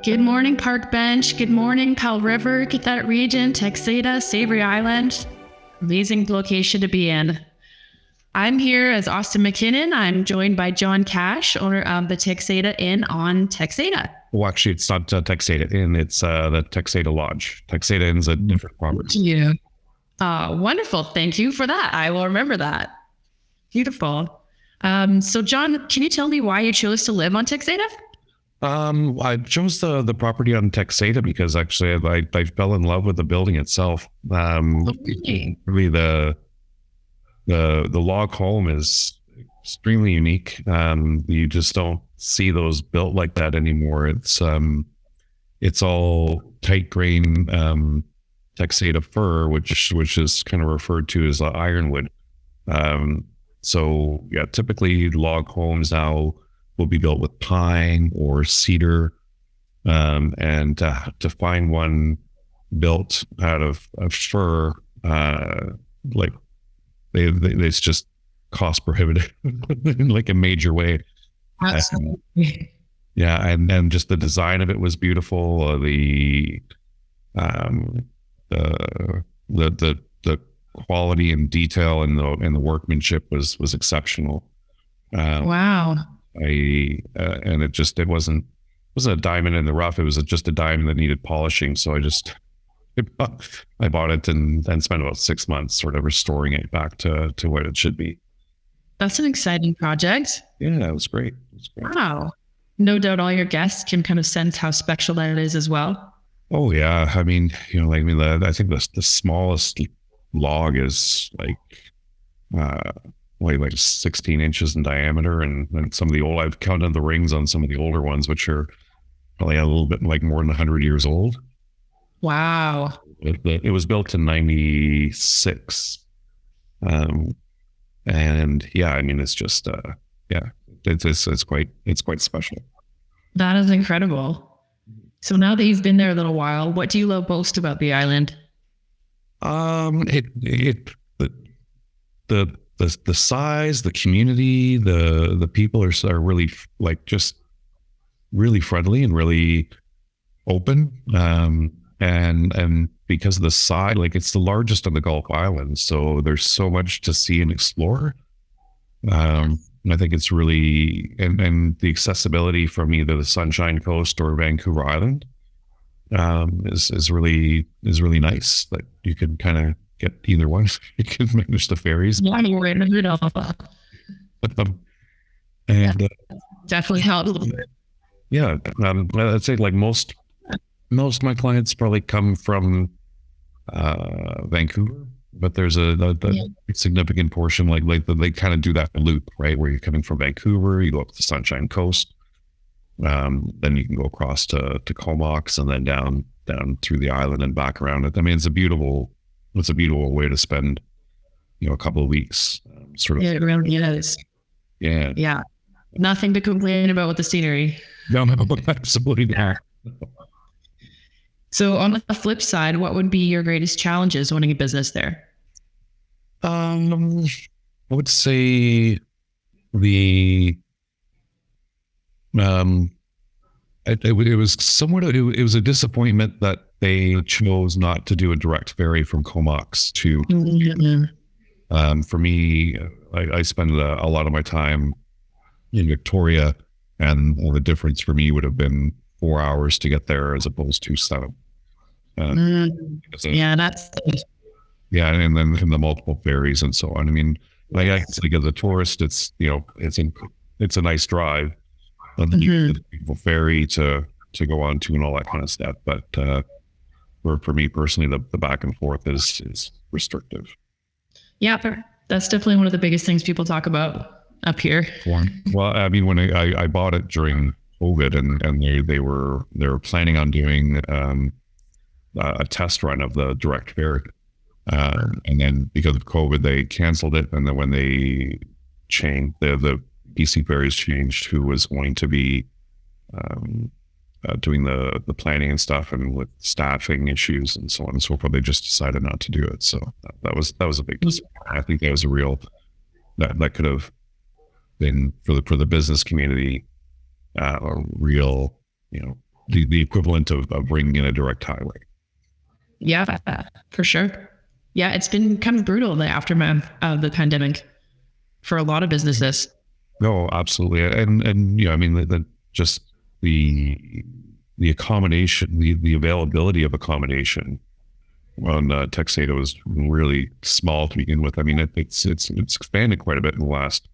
Good morning, Park Bench. Good morning, Pell River, Cadet Region, Texada, Savory Island. Amazing location to be in. I'm here as Austyn MacKinnon. I'm joined by Jon Cash, owner of the Texada Inn on Texada. Well, actually, it's not Texada Inn. It's the Texada Lodge. Texada Inn's a different property. Yeah. Wonderful. Thank you for that. I will remember that. Beautiful. So, Jon, can you tell me why you chose to live on Texada? I chose the property on Texada because actually I fell in love with the building itself. Really? Really, the log home is extremely unique. You just don't see those built like that anymore. It's all tight grain Texada fir, which is kind of referred to as ironwood. So yeah, typically log homes now will be built with pine or cedar, and to find one built out of fir, like it's just cost prohibitive in like a major way. Absolutely. Yeah, and just the design of it was beautiful. The quality and detail and the workmanship was exceptional. Wow. And it wasn't a diamond in the rough. It was just a diamond that needed polishing. So I bought it and spent about 6 months sort of restoring it back to what it should be. That's an exciting project. Yeah, it was great. Wow. No doubt all your guests can kind of sense how special that is as well. Oh yeah. I mean, I think the smallest log is like 16 inches in diameter, and some of the old, I've counted the rings on some of the older ones, which are probably a little bit like more than 100 years old. Wow. It was built in 96. And yeah, I mean, it's just, it's quite special. That is incredible. So now that you've been there a little while, what do you love most about the island? The size, the community, the people are really just really friendly and really open. And because of the size, it's the largest of the Gulf Islands, so there's so much to see and explore. I think it's really, and the accessibility from either the Sunshine Coast or Vancouver Island is really nice. That you can kind of get either one. You can manage the ferries. Yeah, we're in the middle of that. And Definitely helps a little bit. Yeah, I'd say most of my clients probably come from Vancouver, but there's a significant portion they kind of do that loop, right, where you're coming from Vancouver, you go up to the Sunshine Coast, then you can go across to Comox and then down through the island and back around it. I mean, it's a beautiful way to spend a couple of weeks. Yeah, it really is. Yeah. Nothing to complain about with the scenery. No, absolutely not. So on the flip side, what would be your greatest challenges owning a business there? I would say it was somewhat, it was a disappointment that they chose not to do a direct ferry from Comox to, for me, I spend a lot of my time in Victoria, and the difference for me would have been 4 hours to get there as opposed to 7. That's yeah, and then the multiple ferries and so on. I mean, I think as a tourist, it's a nice drive, and then you get the beautiful ferry to go on to and all that kind of stuff. But for me personally, the back and forth is restrictive. Yeah, that's definitely one of the biggest things people talk about up here. Well, I mean, when I bought it during COVID, and they were planning on doing a test run of the direct ferry, and then because of COVID, they canceled it. And then when they changed, the BC Ferries changed who was going to be doing the planning and stuff, and with staffing issues and so on and so forth, they just decided not to do it. So that was a big disappointment. I think that was a real that could have been for the business community a real the equivalent of bringing in a direct highway. Yeah, for sure. Yeah, it's been kind of brutal, the aftermath of the pandemic for a lot of businesses. No, absolutely. And I mean, just the accommodation, the availability of accommodation on Texada was really small to begin with. I mean, it's expanded quite a bit in the last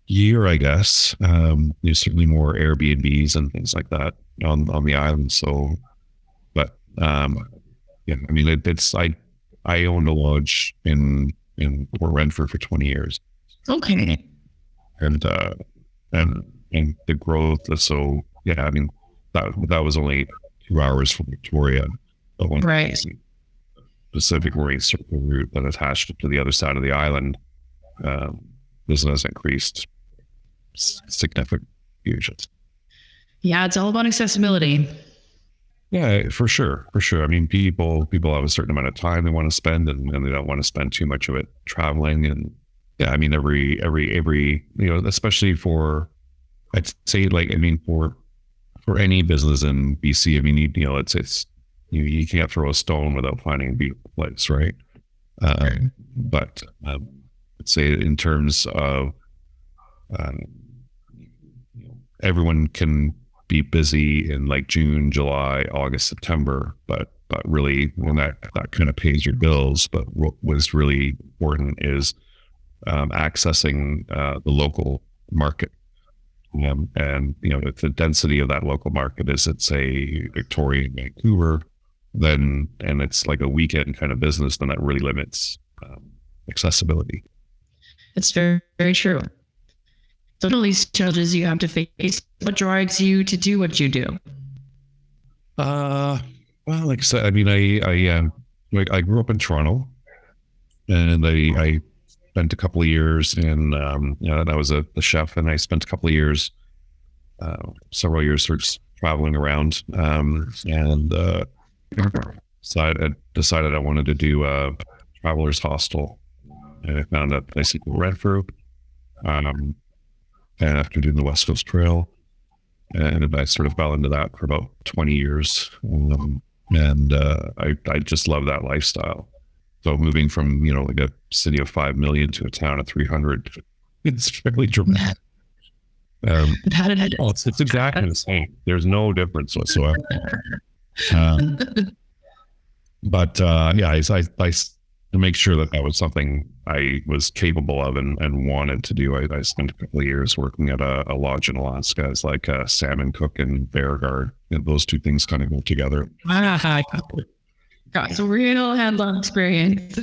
year, I guess. There's certainly more Airbnbs and things like that on the island. So, but yeah, I mean, I owned a lodge in Port Renfrew for 20 years, Okay. and the growth. So yeah, I mean, that was only 2 hours from Victoria. But one Right. Pacific Marine Circle route that attached it to the other side of the island, business increased significantly. Yeah, it's all about accessibility. Yeah, for sure. I mean, people have a certain amount of time they want to spend, and they don't want to spend too much of it traveling. And yeah, I mean, every especially for, I'd say, like, I mean, for any business in BC, I mean, it's you can't throw a stone without finding a beautiful place, right? But I'd say in terms of everyone can be busy in like June, July, August, September, but really when that kind of pays your bills. But what was really important is accessing the local market. And if the density of that local market is, let's say, Victoria, Vancouver, then, and it's like a weekend kind of business, then that really limits accessibility. It's very, very true. So, what are these challenges you have to face? What drives you to do what you do? Well, like I said, I mean, I grew up in Toronto, and I spent a couple of years in, I was a chef, and I spent a couple of years, several years sort of traveling around, and decided I wanted to do a traveler's hostel, and I found a place in Renfrew, and after doing the West Coast Trail, and I sort of fell into that for about 20 years, and I just love that lifestyle. So moving from like a city of 5 million to a town of 300, it's fairly dramatic. It's exactly the same. There's no difference whatsoever. But yeah, I to make sure that was something I was capable of and wanted to do. I spent a couple of years working at a lodge in Alaska as like a salmon cook and bear guard, and those two things kind of go together. Got some real hands-on experience.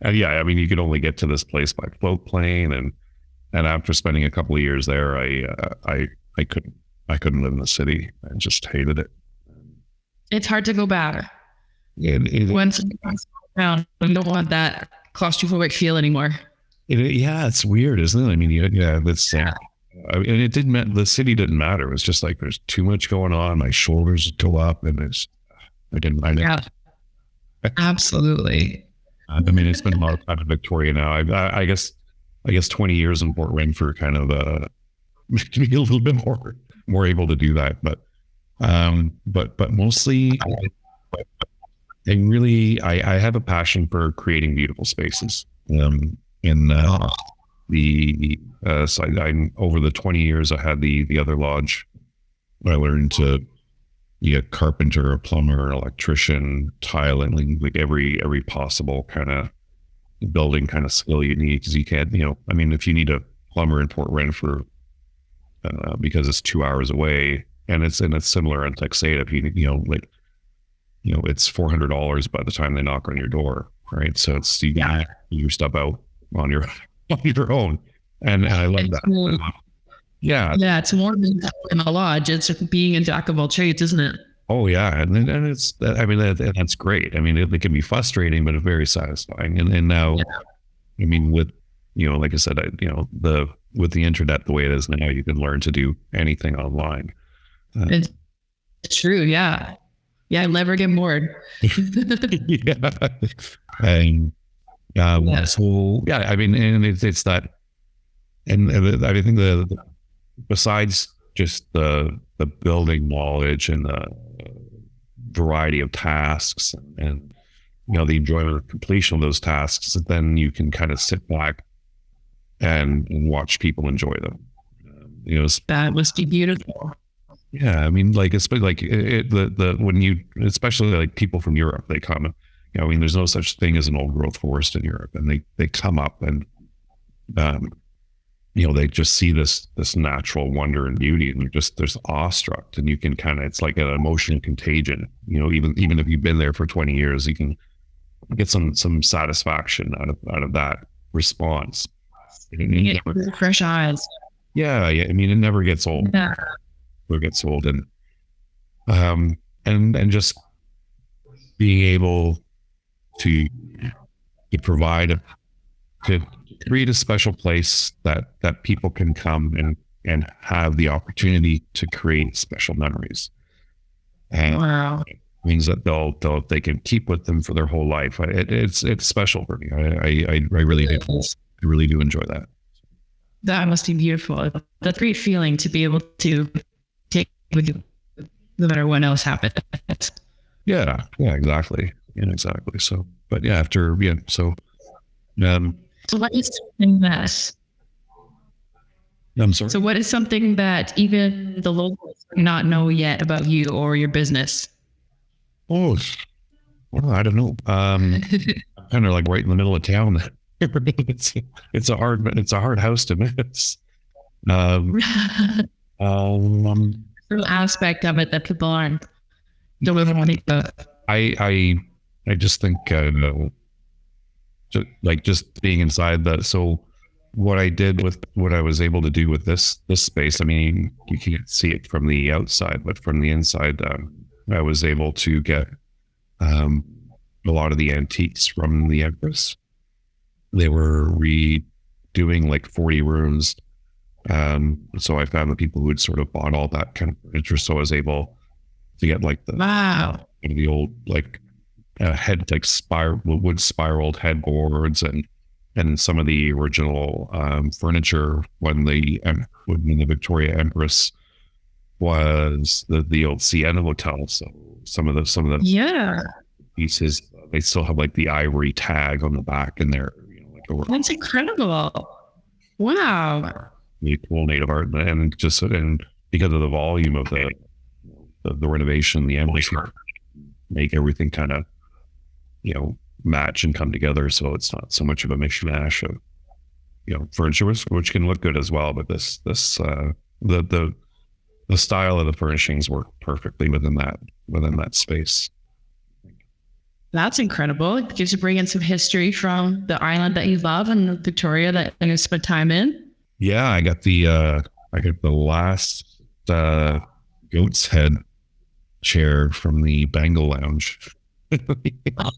And yeah, I mean, you could only get to this place by float plane, and after spending a couple of years there, I couldn't live in the city. I just hated it. It's hard to go back. Once around, you don't want that claustrophobic feel anymore. Yeah, it's weird, isn't it? I mean, yeah, that's. And it didn't. The city didn't matter. It was just like there's too much going on. My shoulders go up, and I didn't mind it. Yeah, absolutely. I mean, it's been a lot of time in Victoria now. I guess 20 years in Port Renfrew kind of made me a little bit more able to do that. But mostly, I have a passion for creating beautiful spaces. So I'm over the 20 years I had the other lodge. I learned to be a carpenter, a plumber, electrician, tiling, like every possible kind of building kind of skill you need, because you can't, I mean, if you need a plumber in Port Renfrew, because it's 2 hours away, and it's similar in Texada, if it's $400 by the time they knock on your door, right? So it's you get your stuff out on your own, and I love that. Yeah, it's more than in a lodge. It's being a jack of all trades, isn't it? Oh yeah, and it's, I mean, that's great. I mean, it can be frustrating, but it's very satisfying. And now, I mean, with like I said, with the internet the way it is now, you can learn to do anything online. It's true, yeah. I never get bored. Yeah, and so yeah, I mean, and it's that, and I think besides just the building knowledge and the variety of tasks and the enjoyment of completion of those tasks, then you can kind of sit back and watch people enjoy them. That must be beautiful. Yeah, I mean, like especially like when you, especially like people from Europe, they come. I mean, there's no such thing as an old growth forest in Europe, and they come up and they just see this natural wonder and beauty, and they're awestruck, and you can kind of, it's like an emotional contagion. Even if you've been there for 20 years, you can get some satisfaction out of that response. You get fresh eyes. Yeah. I mean, it never gets old. Yeah. It gets old, and just being able to provide to create a special place that people can come and have the opportunity to create special memories. And wow. It means that they can keep with them for their whole life. It's special for me. I really do. I really do enjoy that. That must be beautiful. That's a great feeling to be able to take with you no matter what else happens. Yeah, exactly. Exactly. So, but yeah, so what is something that, I'm sorry. So what is something that even the locals do not know yet about you or your business? Oh, well, I don't know. I'm kind of like right in the middle of town. It's a hard house to miss. Some aspect of it that people don't really want to think about. I just think just being inside that. So what I did with what I was able to do with this space, I mean, you can't see it from the outside, but from the inside, I was able to get a lot of the antiques from the Empress. They were redoing like 40 rooms. So I found the people who had sort of bought all that kind of furniture. So I was able to get like the old like wood spiraled headboards and some of the original furniture when the Victoria Empress was the old Sienna Hotel. So some of the pieces, they still have like the ivory tag on the back in there. That's incredible. Wow. The cool native art, and because of the volume of the renovation, the Empress make everything kind of match and come together, so it's not so much of a mishmash of furniture, which can look good as well. But the style of the furnishings work perfectly within that space. That's incredible. It gives you bring in some history from the island that you love and Victoria that you spent time in. Yeah, I got the last goat's head chair from the Bengal Lounge. It was wow.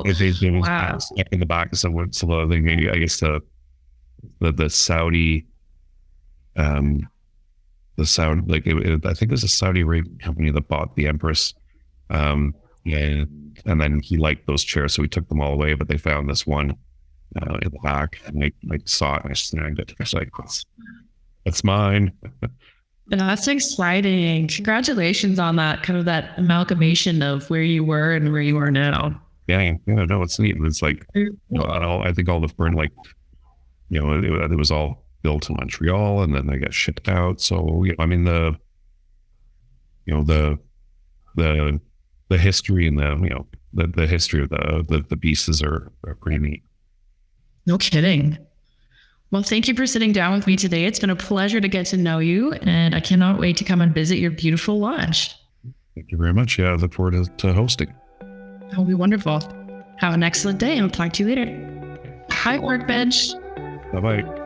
In the back of some other thing. I guess the Saudi, I think it was a Saudi Arabian company that bought the Empress, and then he liked those chairs, so he took them all away. But they found this one in the back, and I saw it and I snagged it. I was like, that's mine. That's exciting. Congratulations on that, kind of that amalgamation of where you were and where you are now. Yeah, no, it's neat. It's like, I think all the like, it was all built in Montreal, and then they got shipped out. So, I mean, the history and the history of the pieces are pretty neat. No kidding. Well, thank you for sitting down with me today. It's been a pleasure to get to know you, and I cannot wait to come and visit your beautiful lodge. Thank you very much. Yeah, I look forward to hosting. That'll be wonderful. Have an excellent day, and I'll talk to you later. Hi, workbench. Bye-bye.